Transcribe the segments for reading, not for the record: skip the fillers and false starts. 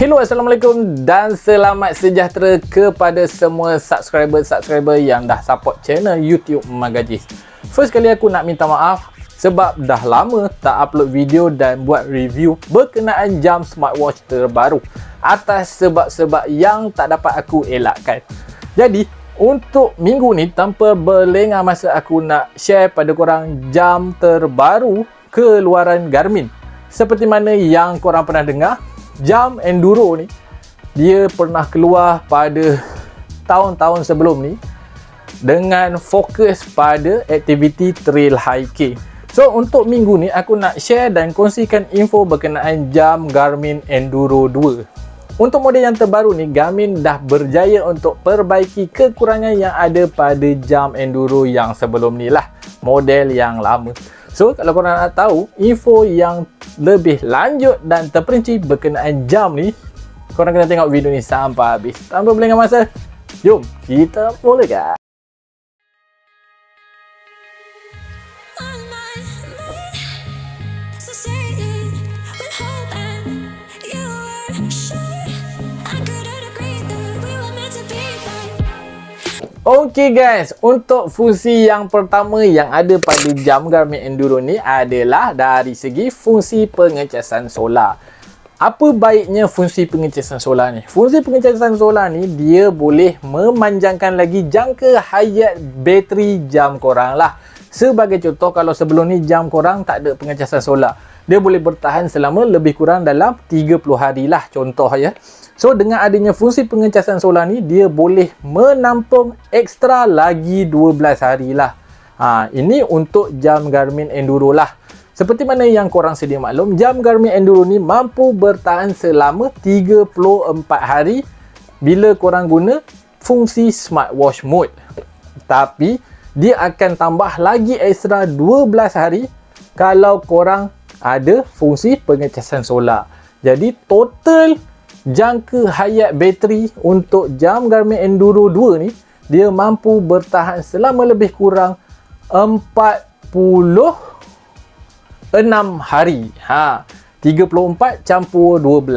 Hello, Assalamualaikum dan selamat sejahtera kepada semua subscriber yang dah support channel YouTube Magajis. First kali aku nak minta maaf sebab dah lama tak upload video dan buat review berkenaan jam smartwatch terbaru atas sebab-sebab yang tak dapat aku elakkan. Jadi, untuk minggu ni tanpa berlengah masa aku nak share pada korang jam terbaru keluaran Garmin. Seperti mana yang korang pernah dengar, jam enduro ni dia pernah keluar pada tahun-tahun sebelum ni dengan fokus pada aktiviti trail hiking. So untuk minggu ni aku nak share dan kongsikan info berkenaan jam Garmin Enduro 2. Untuk model yang terbaru ni, Garmin dah berjaya untuk perbaiki kekurangan yang ada pada jam enduro yang sebelum ni lah, model yang lama. So kalau korang nak tahu info yang lebih lanjut dan terperinci berkenaan jam ni, korang kena tengok video ni sampai habis. Tanpa berlengah masa, jom kita mulakan. Okey guys, untuk fungsi yang pertama yang ada pada jam Garmin Enduro ni adalah dari segi fungsi pengecasan solar. Apa baiknya fungsi pengecasan solar ni? Fungsi pengecasan solar ni dia boleh memanjangkan lagi jangka hayat bateri jam korang lah. Sebagai contoh, kalau sebelum ni jam korang tak ada pengecasan solar, dia boleh bertahan selama lebih kurang dalam 30 hari lah contoh ya. So dengan adanya fungsi pengecasan solar ni, dia boleh menampung ekstra lagi 12 hari lah. Ini untuk jam Garmin Enduro lah. Seperti mana yang korang sedia maklum, jam Garmin Enduro ni mampu bertahan selama 34 hari bila korang guna fungsi smartwatch mode. Tapi dia akan tambah lagi ekstra 12 hari kalau korang ada fungsi pengecasan solar. Jadi total jangka hayat bateri untuk jam Garmin Enduro 2 ni, dia mampu bertahan selama lebih kurang 46 hari. 34 campur 12.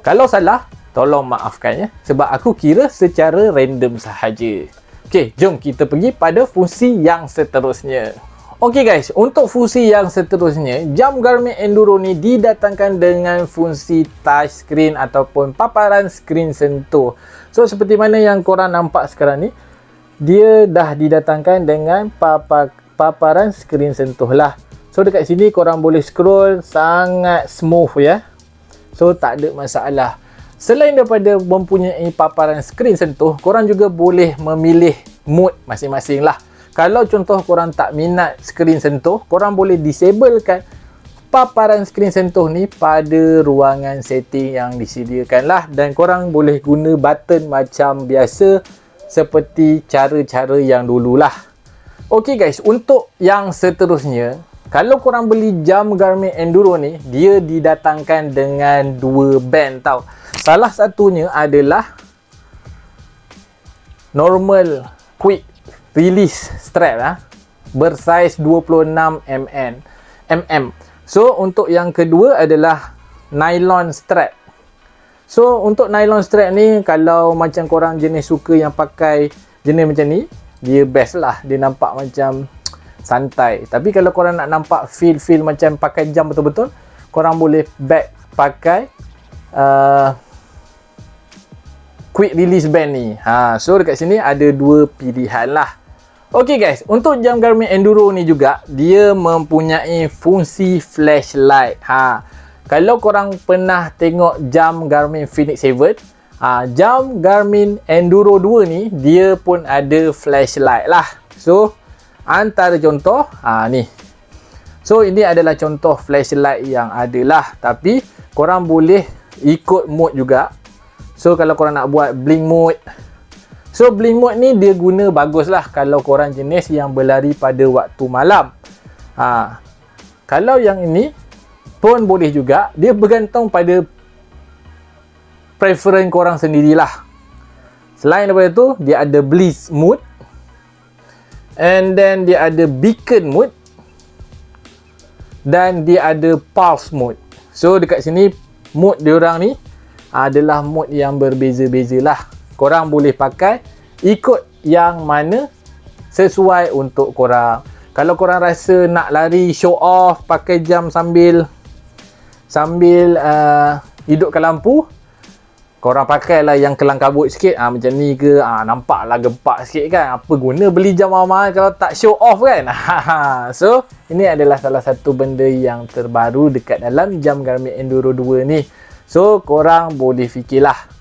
Kalau salah, tolong maafkan ya, sebab aku kira secara random sahaja. Okey, jom kita pergi pada fungsi yang seterusnya. Okey guys, untuk fungsi yang seterusnya, jam Garmin Enduro ni didatangkan dengan fungsi touchscreen ataupun paparan skrin sentuh. So seperti mana yang korang nampak sekarang ni, dia dah didatangkan dengan paparan skrin sentuh lah. So dekat sini korang boleh scroll sangat smooth ya. So tak ada masalah. Selain daripada mempunyai paparan skrin sentuh, korang juga boleh memilih mode masing-masing lah. Kalau contoh korang tak minat skrin sentuh, korang boleh disablekan paparan skrin sentuh ni pada ruangan setting yang disediakan lah. Dan korang boleh guna button macam biasa seperti cara-cara yang dululah. Okey guys, untuk yang seterusnya, kalau korang beli jam Garmin Enduro ni, dia didatangkan dengan dua band tau. Salah satunya adalah normal quick release strap bersaiz 26mm. So untuk yang kedua adalah nylon strap. So untuk nylon strap ni, kalau macam korang jenis suka yang pakai jenis macam ni, dia best lah. Dia nampak macam santai. Tapi kalau korang nak nampak feel macam pakai jam betul-betul, korang boleh back pakai quick release band ni. So dekat sini ada dua pilihan lah. Okey guys, untuk jam Garmin Enduro ni juga dia mempunyai fungsi flashlight. Kalau korang pernah tengok jam Garmin Fenix 7, jam Garmin Enduro 2 ni dia pun ada flashlight lah. So antara contoh ni. So ini adalah contoh flashlight yang ada lah, tapi korang boleh ikut mode juga. So kalau korang nak buat blink mode, so blink mode ni dia guna bagus lah kalau korang jenis yang berlari pada waktu malam. Kalau yang ini pun boleh juga, dia bergantung pada preference korang sendirilah. Selain daripada tu, dia ada bliss mode, and then dia ada beacon mode, dan dia ada pulse mode. So dekat sini mood diorang ni adalah mood yang berbeza-beza lah. Korang boleh pakai ikut yang mana sesuai untuk korang. Kalau korang rasa nak lari show off pakai jam sambil hidupkan lampu, korang pakailah yang kelang kabut sikit, macam ni ke, nampaklah gempak sikit kan. Apa guna beli jam mahal-mahal kalau tak show off kan. So ini adalah salah satu benda yang terbaru dekat dalam jam Garmin Enduro 2 ni. So korang boleh fikirlah.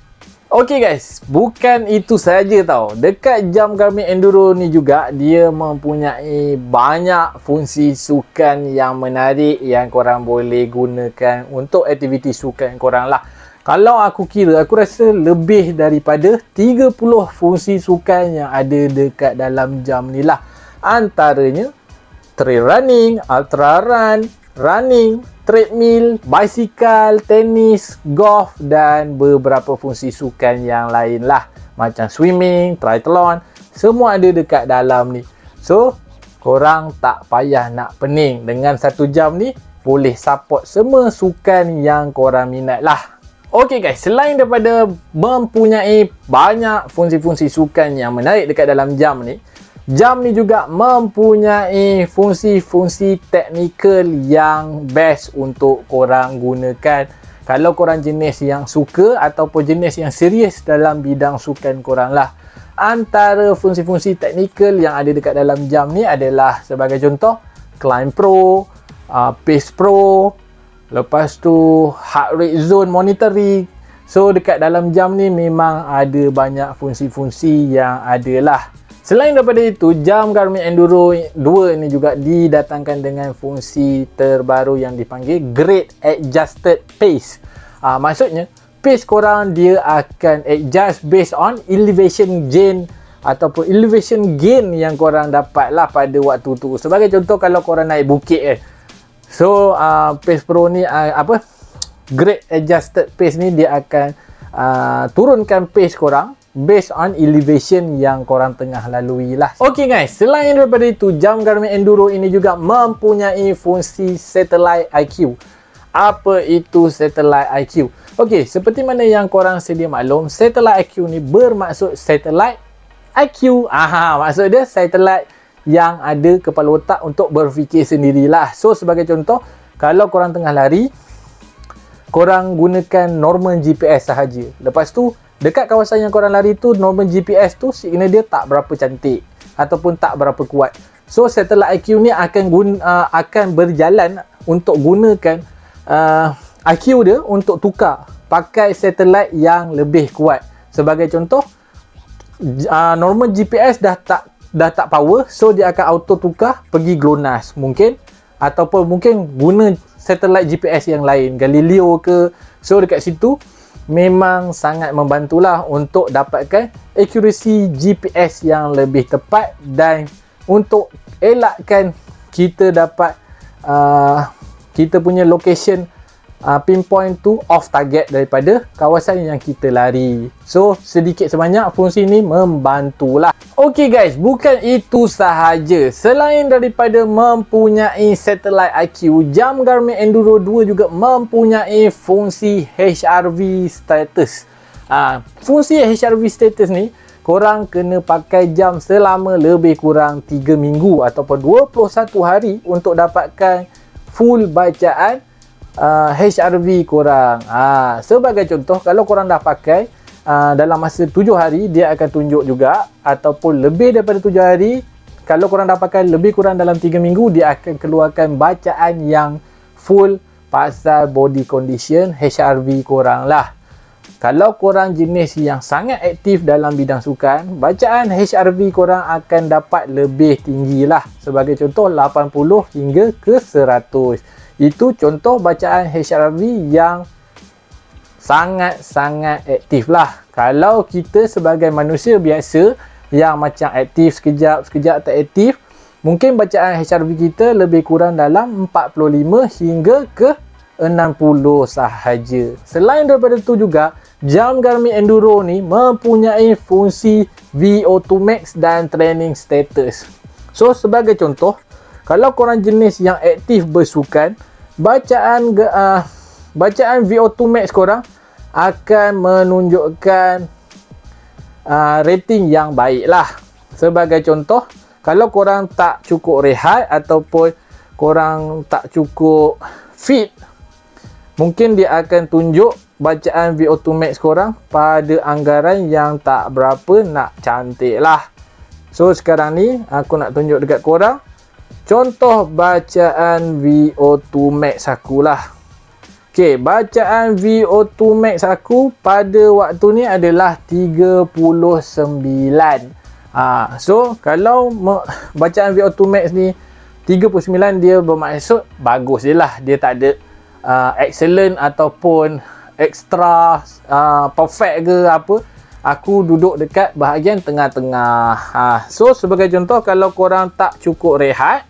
Ok guys, bukan itu saja tau. Dekat jam Garmin Enduro ni juga dia mempunyai banyak fungsi sukan yang menarik yang korang boleh gunakan untuk aktiviti sukan korang lah. Kalau aku kira, aku rasa lebih daripada 30 fungsi sukan yang ada dekat dalam jam ni lah. Antaranya trail running, ultra run, running, treadmill, bicycle, tenis, golf dan beberapa fungsi sukan yang lain lah. Macam swimming, triathlon, semua ada dekat dalam ni. So, korang tak payah nak pening. Dengan 1 jam ni, boleh support semua sukan yang korang minat lah. Ok guys, selain daripada mempunyai banyak fungsi-fungsi sukan yang menarik dekat dalam jam ni juga mempunyai fungsi-fungsi teknikal yang best untuk korang gunakan. Kalau korang jenis yang suka ataupun jenis yang serius dalam bidang sukan korang lah. Antara fungsi-fungsi teknikal yang ada dekat dalam jam ni adalah sebagai contoh Climb Pro, Pace Pro, lepas tu heart rate zone monitoring. So dekat dalam jam ni memang ada banyak fungsi-fungsi yang ada lah. Selain daripada itu, jam Garmin Enduro 2 ni juga didatangkan dengan fungsi terbaru yang dipanggil Grade Adjusted Pace. Maksudnya pace korang dia akan adjust based on elevation gain ataupun elevation gain yang korang dapat lah pada waktu tu. Sebagai contoh, kalau korang naik bukit so Pace Pro ni Grade Adjusted Pace ni dia akan turunkan pace korang based on elevation yang korang tengah lalui lah. Ok guys, selain daripada itu, jam Garmin Enduro ini juga mempunyai fungsi Satellite IQ. Apa itu Satellite IQ? Ok, seperti mana yang korang sedia maklum, Satellite IQ ni bermaksud Satellite IQ. Maksud dia satellite yang ada kepala otak untuk berfikir sendirilah. So sebagai contoh, kalau korang tengah lari, korang gunakan normal GPS sahaja. Lepas tu dekat kawasan yang korang lari tu, normal GPS tu signal dia tak berapa cantik ataupun tak berapa kuat. So Satellite IQ ni akan berjalan untuk gunakan IQ dia untuk tukar pakai satellite yang lebih kuat. Sebagai contoh, normal GPS dah tak power, so dia akan auto tukar pergi GLONASS mungkin, ataupun mungkin guna satellite GPS yang lain, Galileo ke. So dekat situ memang sangat membantulah untuk dapatkan accuracy GPS yang lebih tepat dan untuk elakkan kita dapat kita punya location pinpoint tu off target daripada kawasan yang kita lari. So sedikit sebanyak fungsi ni membantulah. Ok guys, bukan itu sahaja. Selain daripada mempunyai Satellite IQ, jam Garmin Enduro 2 juga mempunyai fungsi HRV status. Fungsi HRV status ni, korang kena pakai jam selama lebih kurang 3 minggu ataupun 21 hari untuk dapatkan full bacaan HRV korang. Sebagai contoh, kalau korang dah pakai dalam masa 7 hari, dia akan tunjuk juga, ataupun lebih daripada 7 hari, kalau korang dah pakai lebih kurang dalam 3 minggu, dia akan keluarkan bacaan yang full pasal body condition HRV korang lah. Kalau korang jenis yang sangat aktif dalam bidang sukan, bacaan HRV korang akan dapat lebih tinggi lah. Sebagai contoh 80 hingga ke 100. Itu contoh bacaan HRV yang sangat-sangat aktif lah. Kalau kita sebagai manusia biasa yang macam aktif sekejap tak aktif, mungkin bacaan HRV kita lebih kurang dalam 45 hingga ke 60 sahaja. Selain daripada itu juga, jam Garmin Enduro ni mempunyai fungsi VO2 Max dan training status. So sebagai contoh, kalau korang jenis yang aktif bersukan, bacaan bacaan VO2 max korang akan menunjukkan rating yang baik lah. Sebagai contoh, kalau korang tak cukup rehat ataupun korang tak cukup fit, mungkin dia akan tunjuk bacaan VO2 max korang pada anggaran yang tak berapa nak cantik lah. So sekarang ni aku nak tunjuk dekat korang contoh bacaan VO2 max aku lah. Ok, bacaan VO2 max aku pada waktu ni adalah 39. So kalau bacaan VO2 max ni 39, dia bermaksud bagus je lah. Dia tak ada excellent ataupun extra perfect ke apa. Aku duduk dekat bahagian tengah-tengah. So sebagai contoh, kalau korang tak cukup rehat,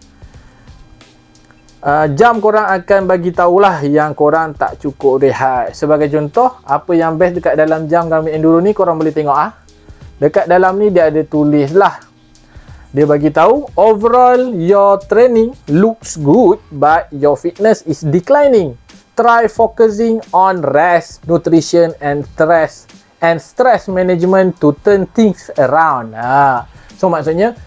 jam korang akan bagi tahulah yang korang tak cukup rehat. Sebagai contoh, apa yang best dekat dalam jam Garmin Enduro ni, korang boleh tengok dekat dalam ni dia ada tulis lah. Dia bagi tahu overall your training looks good but your fitness is declining. Try focusing on rest, nutrition and stress management to turn things around. So maksudnya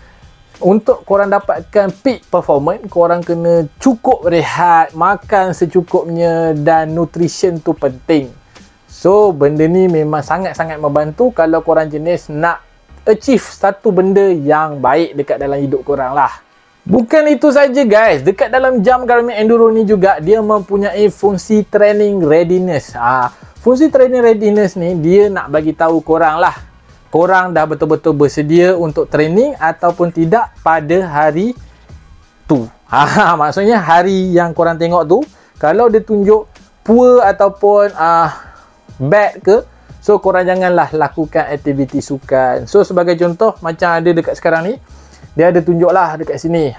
untuk korang dapatkan peak performance, korang kena cukup rehat, makan secukupnya dan nutrition tu penting. So benda ni memang sangat-sangat membantu kalau korang jenis nak achieve satu benda yang baik dekat dalam hidup korang lah. Bukan itu saja guys, dekat dalam jam Garmin Enduro ni juga dia mempunyai fungsi training readiness. Fungsi training readiness ni dia nak bagi tahu korang lah, korang dah betul-betul bersedia untuk training ataupun tidak pada hari tu. Maksudnya hari yang korang tengok tu, kalau dia tunjuk poor ataupun bad ke, so korang janganlah lakukan aktiviti sukan. So sebagai contoh, macam ada dekat sekarang ni, dia ada tunjuk lah dekat sini.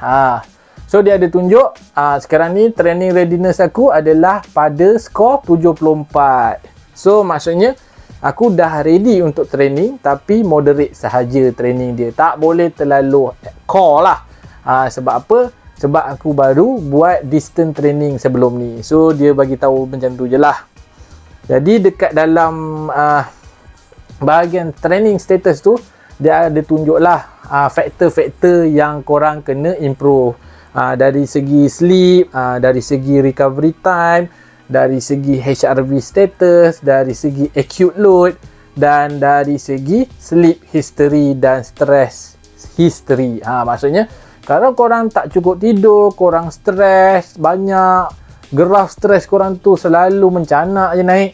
So dia ada tunjuk sekarang ni training readiness aku adalah pada skor 74. So maksudnya aku dah ready untuk training, tapi moderate sahaja training dia. Tak boleh terlalu core lah. Sebab apa? Sebab aku baru buat distance training sebelum ni. So dia bagi tahu macam tu je lah. Jadi dekat dalam bahagian training status tu, dia ada tunjuk lah faktor-faktor yang korang kena improve. Dari segi sleep, dari segi recovery time, dari segi HRV status, dari segi acute load, dan dari segi sleep history dan stress history. Maksudnya kalau korang tak cukup tidur, korang stres banyak, graf stres korang tu selalu mencanak je naik,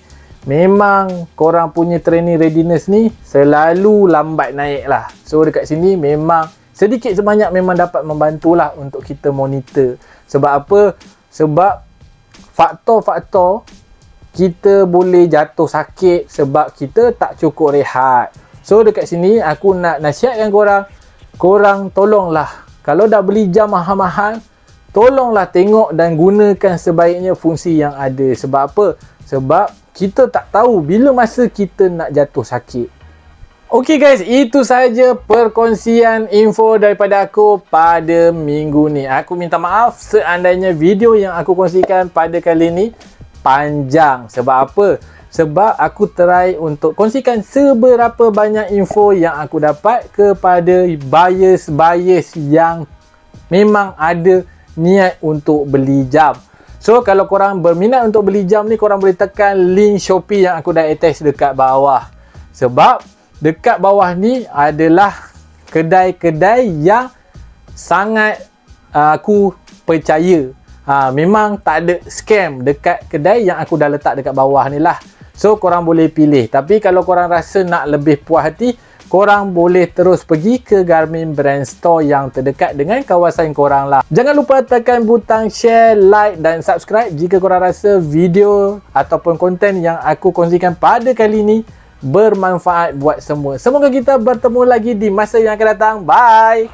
memang korang punya training readiness ni selalu lambat naik lah. So dekat sini memang sedikit sebanyak memang dapat membantulah untuk kita monitor. Sebab apa? Sebab faktor-faktor kita boleh jatuh sakit sebab kita tak cukup rehat. So dekat sini aku nak nasihatkan korang tolonglah, kalau dah beli jam mahal-mahal, tolonglah tengok dan gunakan sebaiknya fungsi yang ada. Sebab apa? Sebab kita tak tahu bila masa kita nak jatuh sakit. Ok guys, itu sahaja perkongsian info daripada aku pada minggu ni. Aku minta maaf seandainya video yang aku kongsikan pada kali ni panjang. Sebab apa? Sebab aku try untuk kongsikan seberapa banyak info yang aku dapat kepada buyers yang memang ada niat untuk beli jam. So kalau korang berminat untuk beli jam ni, korang boleh tekan link Shopee yang aku dah attach dekat bawah. Sebab dekat bawah ni adalah kedai-kedai yang sangat aku percaya. Memang tak ada scam dekat kedai yang aku dah letak dekat bawah ni lah. So korang boleh pilih. Tapi kalau korang rasa nak lebih puas hati, korang boleh terus pergi ke Garmin Brand Store yang terdekat dengan kawasan korang lah. Jangan lupa tekan butang share, like dan subscribe jika korang rasa video ataupun konten yang aku kongsikan pada kali ni bermanfaat buat semua. Semoga kita bertemu lagi di masa yang akan datang. Bye!